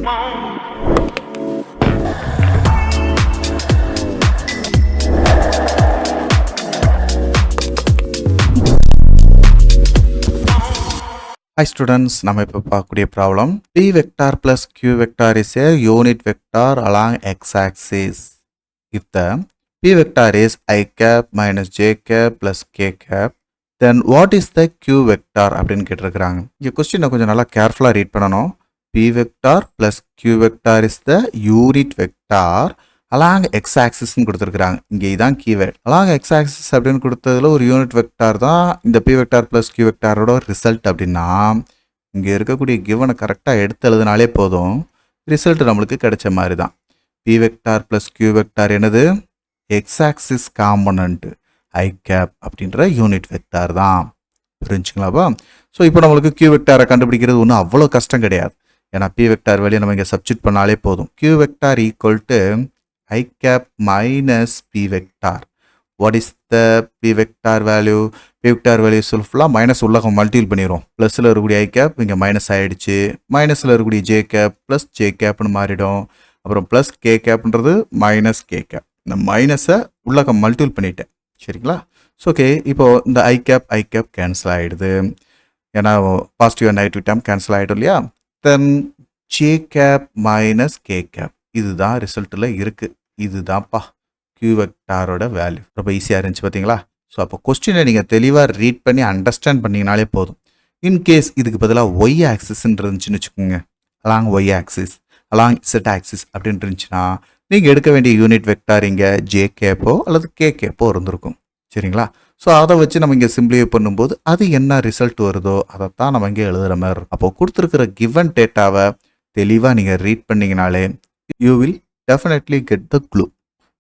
Hi students, நம்ம இப்போ பார்க்கக்கூடிய problem P vector plus Q vector is a unit vector along x-axis. If the P vector is I cap minus j cap plus k cap, then what is the Q vector அப்படின்னு கேட்டிருக்கிறாங்க. இந்த கொஸ்டினை கொஞ்சம் நல்லா கேர்ஃபுல்லாக read பண்ணணும். P vector plus Q vector is the unit vector along x-axis கொடுத்துருக்குறாங்க. இங்கே இதான் கீவேர்ட். along x-axis அப்படின்னு கொடுத்ததுல ஒரு யூனிட் வெக்டார் தான் இந்த P vector plus Q vectorோட ரிசல்ட். அப்படின்னா இங்கே இருக்கக்கூடிய கிவனை கரெக்டாக எடுத்து எழுதினாலே போதும், ரிசல்ட் நம்மளுக்கு கிடைச்ச மாதிரி தான். P vector plus Q vector என்னது? x-axis காம்பனண்ட் I cap அப்படின்ற யூனிட் வெக்டார் தான். புரிஞ்சுங்களாப்பா? ஸோ இப்போ நம்மளுக்கு Q vector கண்டுபிடிக்கிறது ஒன்றும் அவ்வளோ கஷ்டம் கிடையாது. ஏன்னா P vector வெளியே நம்ம இங்கே சப்ஸ்டிட் பண்ணாலே போதும். Q vector equal to I cap minus P vector. What is the P vector value? P vector value ஃபுல்லாக மைனஸ் உள்ளகம் மல்டிபிள் பண்ணிடும். ப்ளஸில் இருக்கக்கூடிய I cap இங்கே மைனஸ் ஆகிடுச்சு. மைனஸில் இருக்கக்கூடிய J cap ப்ளஸ் J capனு மாறிடும். அப்புறம் ப்ளஸ் K capன்றது மைனஸ் K cap. இந்த மைனஸை உள்ளகம் மல்டிபிள் பண்ணிட்டேன். சரிங்களா? ஸோ ஓகே, இப்போது இந்த I cap கேன்சல் ஆகிடுது. ஏன்னா positive and negative dam cancel ஆகிடும் இல்லையா? தென் J cap minus K cap இதுதான் ரிசல்ட்டில் இருக்குது. இதுதான்ப்பா Q வெக்டாரோட வேல்யூ. ரொம்ப ஈஸியாக இருந்துச்சு பார்த்தீங்களா? ஸோ அப்போ கொஸ்டினை நீங்கள் தெளிவாக ரீட் பண்ணி அண்டர்ஸ்டாண்ட் பண்ணிங்கனாலே போதும். இன்கேஸ் இதுக்கு பதிலாக ஒய் ஆக்சிஸ்ன்னு இருந்துச்சுன்னு வச்சுக்கோங்க, along Y axis along Z axis அப்படின்னு இருந்துச்சுன்னா நீங்கள் எடுக்க வேண்டிய யூனிட் வெக்டார் இங்கே J கேப்போ அல்லது K கேப்போ இருந்திருக்கும். சரிங்களா? ஸோ அதை வச்சு நம்ம இங்கே சிம்பிளிஃபை பண்ணும்போது அது என்ன ரிசல்ட் வருதோ அதைத்தான் நம்ம இங்கே எழுதுகிற மாதிரி இருக்கும். அப்போ கொடுத்துருக்கிற கிவன் டேட்டாவை தெளிவாக நீங்கள் ரீட் பண்ணிங்கனாலே you will definitely get the clue.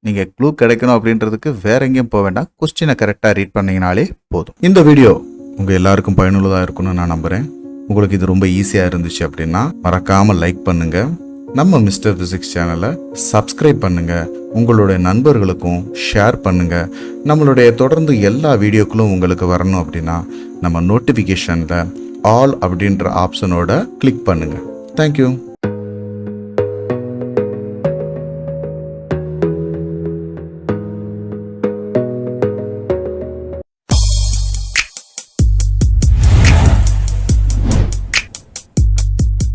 நீங்கள் க்ளூ கிடைக்கணும் அப்படின்றதுக்கு வேற எங்கேயும் போக வேண்டாம், கொஸ்டினை கரெக்டாக ரீட் பண்ணிங்கனாலே போதும். இந்த வீடியோ உங்கள் எல்லாருக்கும் பயனுள்ளதாக இருக்கும்னு நான் நம்புகிறேன். உங்களுக்கு இது ரொம்ப ஈஸியாக இருந்துச்சு அப்படின்னா மறக்காமல் லைக் பண்ணுங்கள். நம்ம மிஸ்டர் ஃபிசிக்ஸ் சேனலை சப்ஸ்கிரைப் பண்ணுங்கள். உங்களுடைய நண்பர்களுக்கும் ஷேர் பண்ணுங்கள். நம்மளுடைய தொடர்ந்து எல்லா வீடியோக்களும் உங்களுக்கு வரணும் அப்படின்னா நம்ம நோட்டிஃபிகேஷனில் ஆல் அப்படின்ற ஆப்ஷனோட கிளிக் பண்ணுங்கள். தேங்க்யூ.